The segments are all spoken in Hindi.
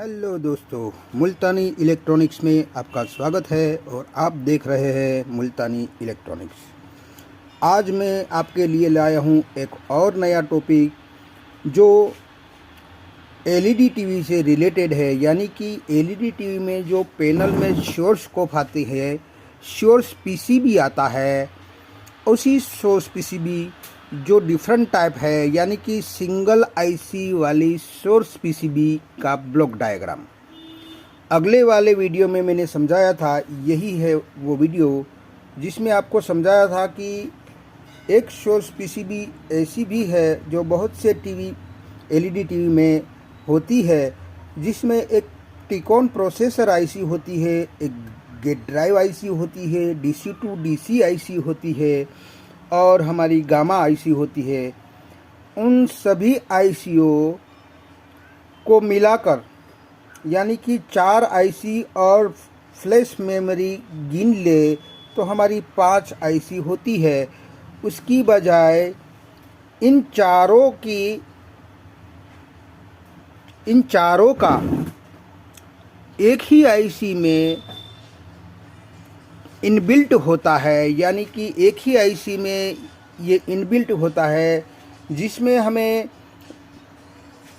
हेलो दोस्तों, मुल्तानी इलेक्ट्रॉनिक्स में आपका स्वागत है और आप देख रहे हैं मुल्तानी इलेक्ट्रॉनिक्स। आज मैं आपके लिए लाया हूं एक और नया टॉपिक जो एलईडी टीवी से रिलेटेड है। यानी कि एलईडी टीवी में जो पैनल में सोर्स स्कोप आती है, सोर्स पीसीबी आता है, उसी सोर्स पीसीबी जो डिफरेंट टाइप है, यानी कि सिंगल आईसी वाली सोर्स पीसीबी का ब्लॉक डायग्राम। अगले वाले वीडियो में मैंने समझाया था, यही है वो वीडियो जिसमें आपको समझाया था कि एक सोर्स पीसीबी ऐसी भी है जो बहुत से टीवी एलईडी टीवी में होती है, जिसमें एक टिकॉन प्रोसेसर आईसी होती है, एक गेट ड्राइव आईसी होती है, डीसी टू डीसी आईसी होती है और हमारी गामा आईसी होती है। उन सभी आईसीओ को मिलाकर, यानी कि 4 आईसी और फ्लैश मेमोरी गिन ले तो हमारी 5 आईसी होती है। उसकी बजाय इन चारों का एक ही आईसी में इनबिल्ट होता है। यानी कि एक ही आईसी में ये इनबिल्ट होता है, जिसमें हमें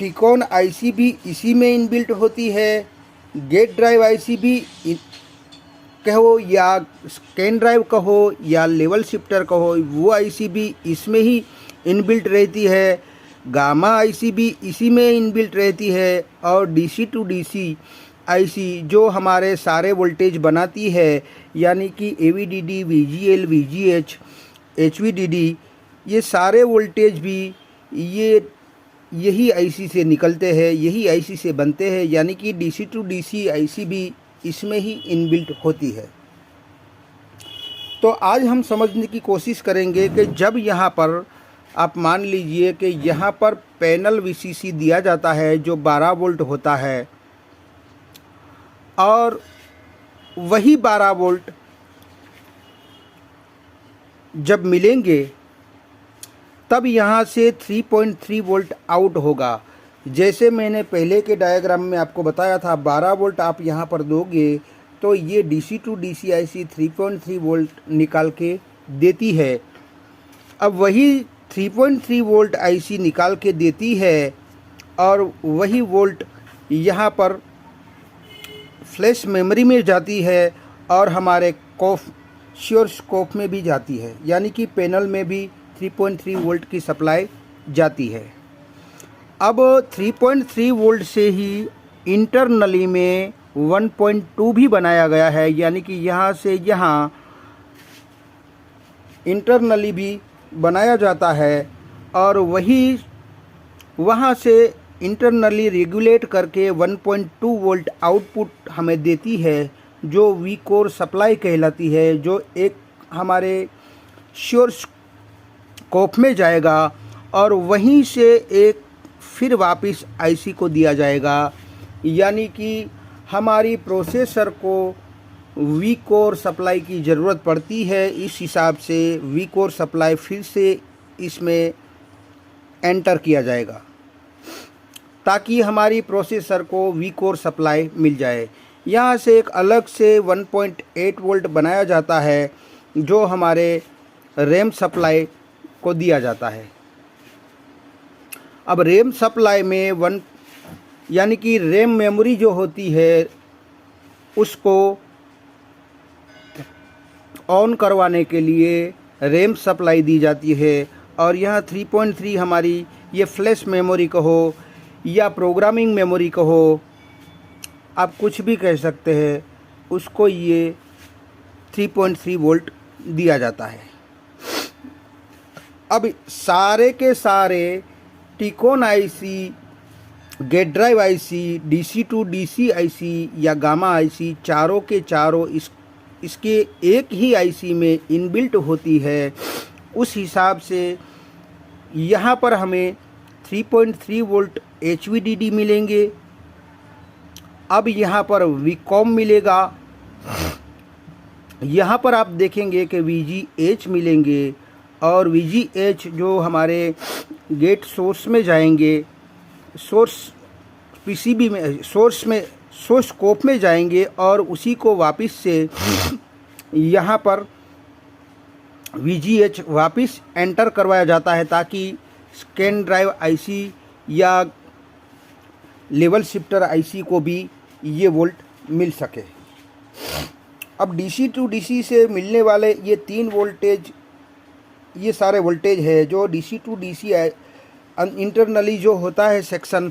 टिकॉन आईसी भी इसी में इनबिल्ट होती है, गेट ड्राइव आईसी भी कहो या स्कैन ड्राइव कहो या लेवल शिफ्टर कहो, वो आईसी भी इसमें ही इनबिल्ट रहती है, गामा आईसी भी इसी में इनबिल्ट रहती है और डीसी टू डीसी आईसी जो हमारे सारे वोल्टेज बनाती है, यानी कि एवीडीडी, वीजीएल, वीजीएच, एचवीडीडी, ये सारे वोल्टेज भी यही आईसी से निकलते हैं, यही आईसी से बनते हैं। यानी कि डीसी टू डीसी आईसी भी इसमें ही इनबिल्ट होती है। तो आज हम समझने की कोशिश करेंगे कि जब यहाँ पर आप मान लीजिए कि यहाँ पर पैनल वीसीसी दिया जाता है जो 12 वोल्ट होता है, और वही 12 वोल्ट जब मिलेंगे तब यहाँ से 3.3 वोल्ट आउट होगा। जैसे मैंने पहले के डायग्राम में आपको बताया था, 12 वोल्ट आप यहाँ पर दोगे तो ये DC to DC IC 3.3 volt निकाल के देती है। अब वही 3.3 वोल्ट आईसी निकाल के देती है और वही वोल्ट यहाँ पर फ्लैश मेमोरी में जाती है और हमारे सोर्स स्कोप में भी जाती है, यानी कि पैनल में भी 3.3 वोल्ट की सप्लाई जाती है। अब 3.3 वोल्ट से ही इंटरनली में 1.2 भी बनाया गया है, यानी कि यहाँ से यहाँ इंटरनली भी बनाया जाता है और वही वहाँ से इंटरनली रेगुलेट करके 1.2 वोल्ट आउटपुट हमें देती है, जो वी कोर सप्लाई कहलाती है, जो एक हमारे सोर्स स्कोप में जाएगा और वहीं से एक फिर वापस आईसी को दिया जाएगा। यानी कि हमारी प्रोसेसर को वी कोर सप्लाई की ज़रूरत पड़ती है, इस हिसाब से वी कोर सप्लाई फिर से इसमें एंटर किया जाएगा ताकि हमारी प्रोसेसर को वी कोर सप्लाई मिल जाए। यहाँ से एक अलग से 1.8 वोल्ट बनाया जाता है जो हमारे रैम सप्लाई को दिया जाता है। अब रैम सप्लाई में यानी कि रैम मेमोरी जो होती है उसको ऑन करवाने के लिए रैम सप्लाई दी जाती है और यहाँ 3.3 हमारी ये फ्लैश मेमोरी कहो या प्रोग्रामिंग मेमोरी कहो, आप कुछ भी कह सकते हैं, उसको ये 3.3 वोल्ट दिया जाता है। अब सारे के सारे T con IC, gate drive IC, DC to DC IC या गामा आईसी, चारों के चारों इसके एक ही आईसी में इनबिल्ट होती है। उस हिसाब से यहाँ पर हमें 3.3 वोल्ट एचवीडीडी मिलेंगे। अब यहाँ पर वीकॉम मिलेगा। यहाँ पर आप देखेंगे कि वीजीएच मिलेंगे और वीजीएच जो हमारे गेट सोर्स में जाएंगे, सोर्स पीसीबी में सोर्स स्कोप में जाएंगे और उसी को वापस से यहाँ पर VGH वापस एंटर करवाया जाता है ताकि स्कैन ड्राइव आईसी या लेवल शिफ्टर आईसी को भी ये वोल्ट मिल सके। अब DC टू DC से मिलने वाले ये 3 वोल्टेज, ये सारे वोल्टेज है जो DC टू DC इंटरनली जो होता है सेक्शन,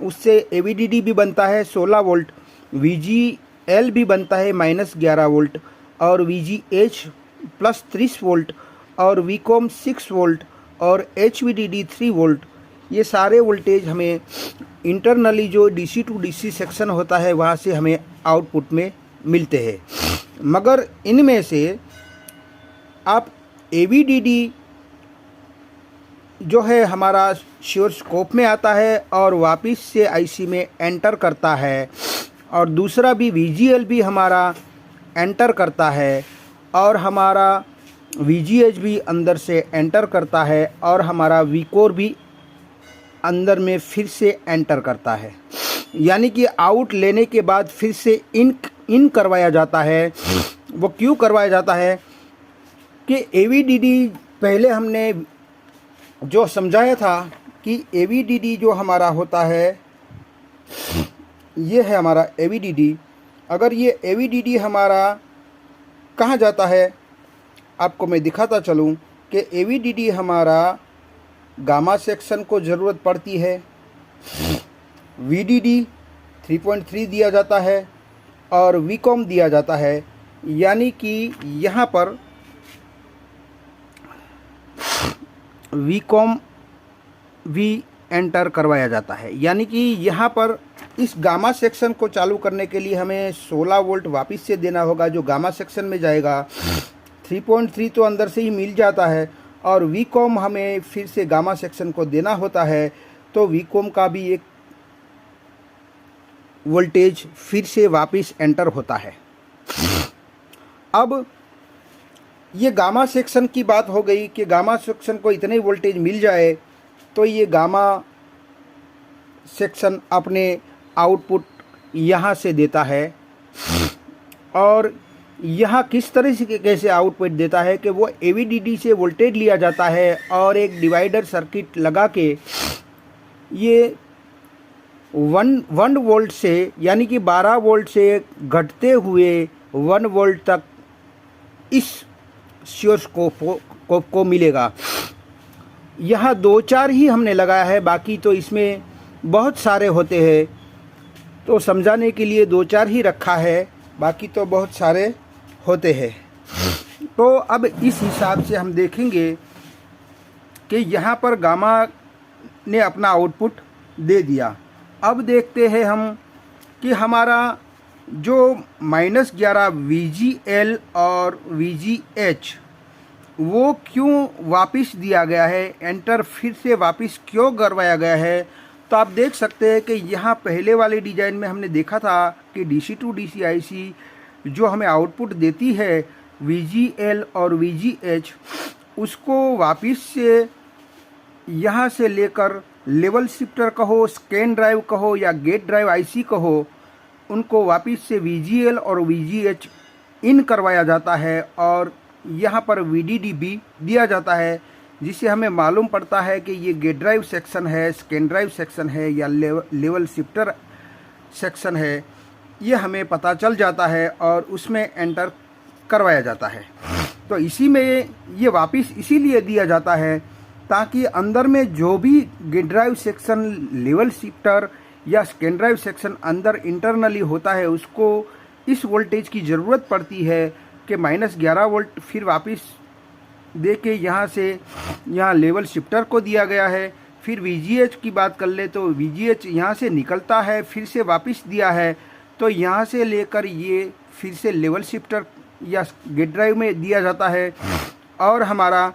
उससे AVDD भी बनता है 16 वोल्ट, VGL भी बनता है -11 वोल्ट और VGH +30 वोल्ट और VCOM 6 वोल्ट और HVDD 3 वोल्ट। ये सारे वोल्टेज हमें इंटरनली जो DC टू DC सेक्शन होता है वहाँ से हमें आउटपुट में मिलते हैं। मगर इनमें से आप AVDD जो है हमारा सोर्स स्कोप में आता है और वापस से आईसी में एंटर करता है, और दूसरा भी VGL भी हमारा एंटर करता है और हमारा VGH भी अंदर से एंटर करता है और हमारा VCOR भी अंदर में फिर से एंटर करता है। यानी कि आउट लेने के बाद फिर से इन करवाया जाता है। वो क्यों करवाया जाता है कि AVDD पहले हमने जो समझाया था कि AVDD जो हमारा होता है, ये है हमारा AVDD। अगर ये AVDD हमारा कहाँ जाता है, आपको मैं दिखाता चलूँ कि AVDD हमारा गामा सेक्शन को ज़रूरत पड़ती है, VDD 3.3 दिया जाता है और VCOM दिया जाता है। यानी कि यहाँ पर VCOM भी एंटर करवाया जाता है। यानी कि यहाँ पर इस गामा सेक्शन को चालू करने के लिए हमें 16 वोल्ट वापस से देना होगा जो गामा सेक्शन में जाएगा। 3.3 तो अंदर से ही मिल जाता है और VCOM हमें फिर से गामा सेक्शन को देना होता है, तो VCOM का भी एक वोल्टेज फिर से वापस एंटर होता है। अब ये गामा सेक्शन की बात हो गई कि गामा सेक्शन को इतने वोल्टेज मिल जाए तो ये गामा सेक्शन अपने आउटपुट यहाँ से देता है। और यहाँ किस तरह से कैसे आउटपुट देता है कि वो AVDD से वोल्टेज लिया जाता है और एक डिवाइडर सर्किट लगा के ये 1 वोल्ट से यानी कि 12 वोल्ट से घटते हुए 1 वोल्ट तक इस सोर्स को मिलेगा। यहाँ 2-4 ही हमने लगाया है, बाकी तो इसमें बहुत सारे होते हैं, तो समझाने के लिए 2-4 ही रखा है, बाकी तो बहुत सारे होते हैं। तो अब इस हिसाब से हम देखेंगे कि यहाँ पर गामा ने अपना आउटपुट दे दिया। अब देखते हैं हम कि हमारा जो -11 VGL और VGH वो क्यों वापस दिया गया है, एंटर फिर से वापस क्यों करवाया गया है। तो आप देख सकते हैं कि यहाँ पहले वाले डिज़ाइन में हमने देखा था कि DC टू DC IC जो हमें आउटपुट देती है VGL और VGH, उसको वापस से यहाँ से लेकर लेवल शिफ्टर कहो, स्कैन ड्राइव कहो या गेट ड्राइव IC कहो, उनको वापस से VGL और VGH इन करवाया जाता है और यहाँ पर VDD भी दिया जाता है, जिससे हमें मालूम पड़ता है कि ये गेट ड्राइव सेक्शन है, स्कैन ड्राइव सेक्शन है या लेवल शिफ्टर सेक्शन है। ये हमें पता चल जाता है और उसमें एंटर करवाया जाता है। तो इसी में ये वापस इसीलिए दिया जाता है ताकि अंदर में जो भी gate drive section, level shifter या स्कैन ड्राइव सेक्शन अंदर इंटरनली होता है, उसको इस वोल्टेज की ज़रूरत पड़ती है कि -11 वोल्ट फिर वापस दे के यहाँ से यहाँ लेवल शिफ्टर को दिया गया है। फिर VGH की बात कर ले तो VGH यहाँ से निकलता है, फिर से वापस दिया है, तो यहाँ से लेकर ये फिर से लेवल शिफ्टर या गेट ड्राइव में दिया जाता है। और हमारा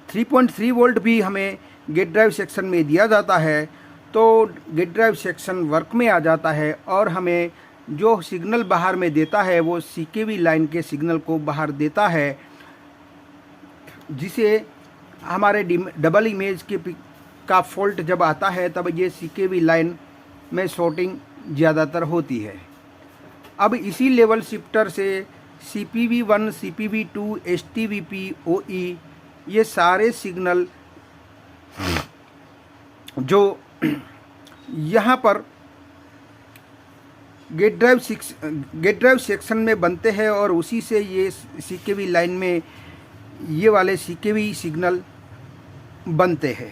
3.3 वोल्ट भी हमें गेट ड्राइव सेक्शन में दिया जाता है, तो गेट ड्राइव सेक्शन वर्क में आ जाता है और हमें जो सिग्नल बाहर में देता है वो CKV लाइन के सिग्नल को बाहर देता है, जिसे हमारे डबल इमेज के का फॉल्ट जब आता है तब ये CKV लाइन में शॉर्टिंग ज़्यादातर होती है। अब इसी लेवल शिफ्टर से CPV1, CPV2, STVP, OE ये सारे सिग्नल जो यहाँ पर गेट ड्राइव सेक्शन में बनते हैं और उसी से ये CKV लाइन में ये वाले CKV सिग्नल बनते हैं।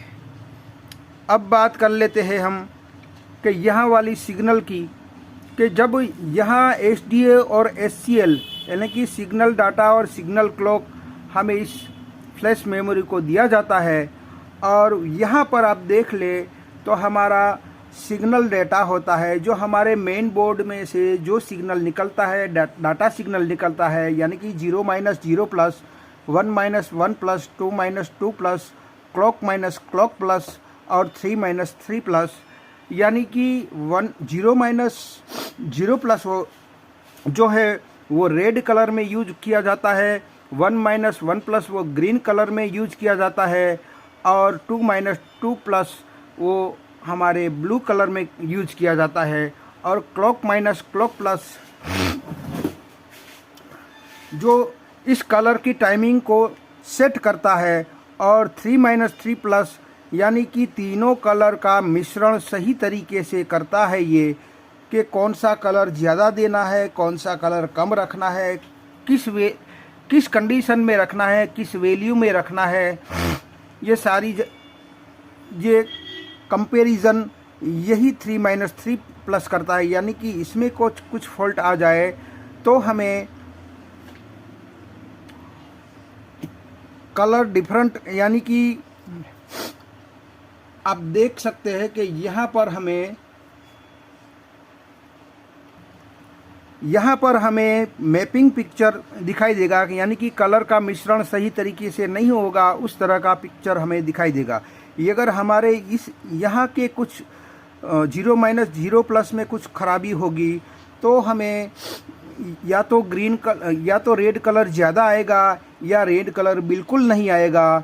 अब बात कर लेते हैं हम कि यहाँ वाली सिग्नल की, कि जब यहाँ SDA और SCL यानी कि सिग्नल डाटा और सिग्नल क्लॉक हमें इस फ्लैश मेमोरी को दिया जाता है, और यहाँ पर आप देख ले तो हमारा सिग्नल डेटा होता है जो हमारे मेन बोर्ड में से जो सिग्नल निकलता है, डाटा सिग्नल निकलता है, यानी कि 0 - 0 plus, 1 - 1 plus, 2 - 2 plus, clock - clock plus और 3 - 3 प्लस, यानी कि 0 - 0 प्लस वो जो है वो रेड कलर में यूज किया जाता है, 1 - 1 प्लस वो ग्रीन कलर में यूज किया जाता है, और 2 - 2 प्लस वो हमारे ब्लू कलर में यूज किया जाता है, और क्लॉक - क्लॉक प्लस जो इस कलर की टाइमिंग को सेट करता है, और 3 - 3 प्लस यानी कि तीनों कलर का मिश्रण सही तरीके से करता है ये, कि कौन सा कलर ज़्यादा देना है, कौन सा कलर कम रखना है, किस कंडीशन में रखना है, किस वैल्यू में रखना है, ये सारी ये कंपैरिजन यही 3 - 3 प्लस करता है। यानी कि इसमें कुछ फॉल्ट आ जाए तो हमें कलर डिफरेंट, यानी कि आप देख सकते हैं कि यहाँ पर हमें मैपिंग पिक्चर दिखाई देगा, यानी कि कलर का मिश्रण सही तरीके से नहीं होगा, उस तरह का पिक्चर हमें दिखाई देगा। ये अगर हमारे यहाँ के कुछ 0 - 0 प्लस में कुछ खराबी होगी तो हमें या तो रेड कलर ज़्यादा आएगा या रेड कलर बिल्कुल नहीं आएगा,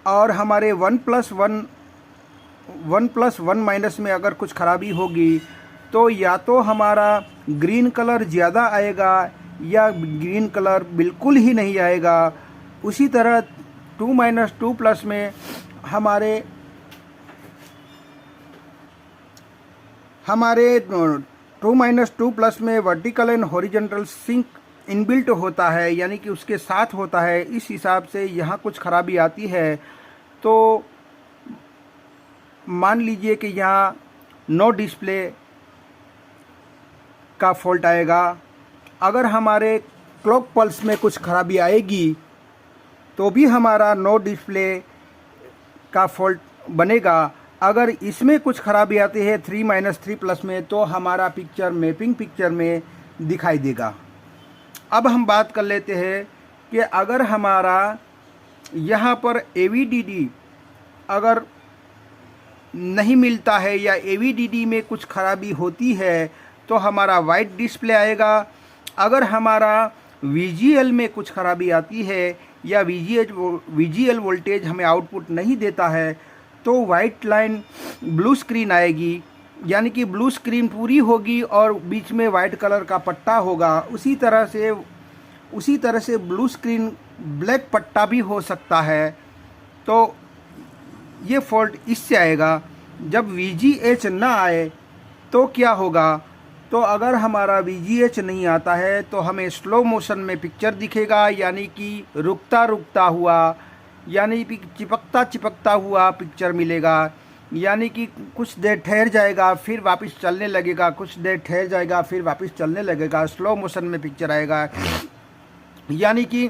और हमारे 1 + 1 माइनस में अगर कुछ खराबी होगी तो या तो हमारा ग्रीन कलर ज़्यादा आएगा या ग्रीन कलर बिल्कुल ही नहीं आएगा। उसी तरह 2 - 2 प्लस में हमारे 2 - 2 प्लस में vertical and horizontal sync inbuilt होता है, यानी कि उसके साथ होता है। इस हिसाब से यहाँ कुछ खराबी आती है तो मान लीजिए कि यहाँ नो डिस्प्ले का फॉल्ट आएगा। अगर हमारे क्लॉक पल्स में कुछ खराबी आएगी तो भी हमारा नो डिस्प्ले का फॉल्ट बनेगा। अगर इसमें कुछ खराबी आती है 3 - 3 प्लस में तो हमारा पिक्चर मैपिंग पिक्चर में दिखाई देगा। अब हम बात कर लेते हैं कि अगर हमारा यहाँ पर AVDD अगर नहीं मिलता है या AVDD में कुछ खराबी होती है तो हमारा वाइट डिस्प्ले आएगा। अगर हमारा VGL में कुछ खराबी आती है या VGL वोल्टेज हमें आउटपुट नहीं देता है तो वाइट लाइन ब्लू स्क्रीन आएगी, यानी कि ब्लू स्क्रीन पूरी होगी और बीच में वाइट कलर का पट्टा होगा। उसी तरह से ब्लू स्क्रीन ब्लैक पट्टा भी हो सकता है। तो ये फॉल्ट इससे आएगा। जब VGH ना आए तो क्या होगा, तो अगर हमारा VGH नहीं आता है तो हमें स्लो मोशन में पिक्चर दिखेगा, यानी कि रुकता हुआ, यानी कि चिपकता हुआ पिक्चर मिलेगा। यानी कि कुछ देर ठहर जाएगा फिर वापस चलने लगेगा, कुछ देर ठहर जाएगा फिर वापस चलने लगेगा, स्लो मोशन में पिक्चर आएगा। यानी कि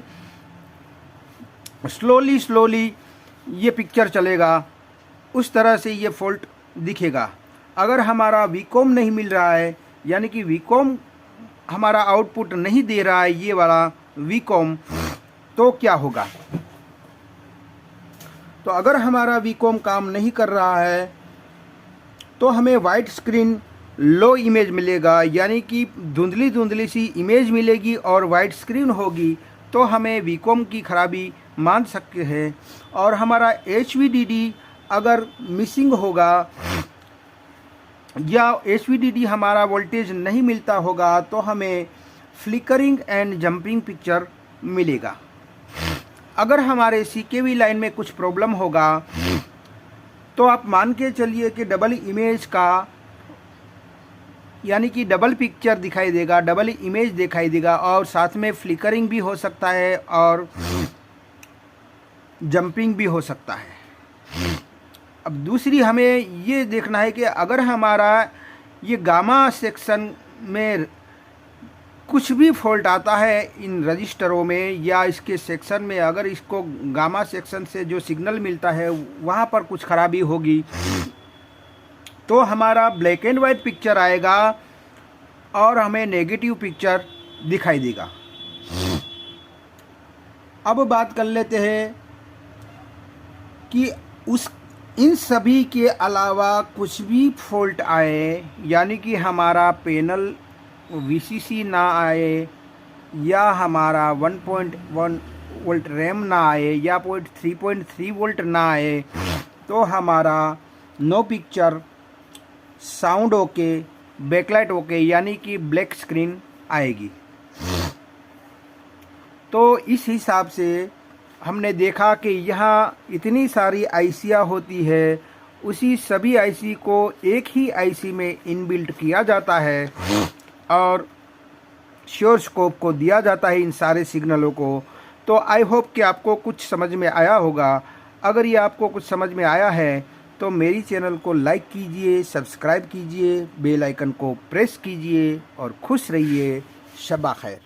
स्लोली ये पिक्चर चलेगा, उस तरह से ये फॉल्ट दिखेगा। अगर हमारा VCOM नहीं मिल रहा है, यानी कि VCOM हमारा आउटपुट नहीं दे रहा है, ये वाला VCOM, तो क्या होगा। तो अगर हमारा VCOM काम नहीं कर रहा है तो हमें वाइट स्क्रीन लो इमेज मिलेगा, यानी कि धुंधली सी इमेज मिलेगी और वाइट स्क्रीन होगी, तो हमें VCOM की खराबी मान सकते हैं। और हमारा HVDD अगर मिसिंग होगा या HVDD हमारा वोल्टेज नहीं मिलता होगा तो हमें फ्लिकरिंग एंड जंपिंग पिक्चर मिलेगा। अगर हमारे CKV लाइन में कुछ प्रॉब्लम होगा तो आप मान के चलिए कि डबल इमेज का यानी कि डबल पिक्चर दिखाई देगा, डबल इमेज दिखाई देगा और साथ में फ्लिकरिंग भी हो सकता है और जंपिंग भी हो सकता है। अब दूसरी हमें ये देखना है कि अगर हमारा ये गामा सेक्शन में कुछ भी फॉल्ट आता है इन रजिस्टरों में या इसके सेक्शन में, अगर इसको गामा सेक्शन से जो सिग्नल मिलता है वहाँ पर कुछ खराबी होगी तो हमारा ब्लैक एंड वाइट पिक्चर आएगा और हमें नेगेटिव पिक्चर दिखाई देगा। अब बात कर लेते हैं कि इन सभी के अलावा कुछ भी फॉल्ट आए, यानी कि हमारा पैनल VCC ना आए या हमारा 1.1 वोल्ट रैम ना आए या 3.3 वोल्ट ना आए, तो हमारा no picture, sound okay, backlight okay, यानी कि ब्लैक स्क्रीन आएगी। तो इस हिसाब से हमने देखा कि यहाँ इतनी सारी आईसियाँ होती है, उसी सभी आईसी को एक ही आईसी में इनबिल्ट किया जाता है और श्योर स्कोप को दिया जाता है इन सारे सिग्नलों को। तो आई होप कि आपको कुछ समझ में आया होगा। अगर ये आपको कुछ समझ में आया है तो मेरी चैनल को लाइक कीजिए, सब्सक्राइब कीजिए, बेल आइकन को प्रेस कीजिए और खुश रहिए। शब्बा खैर।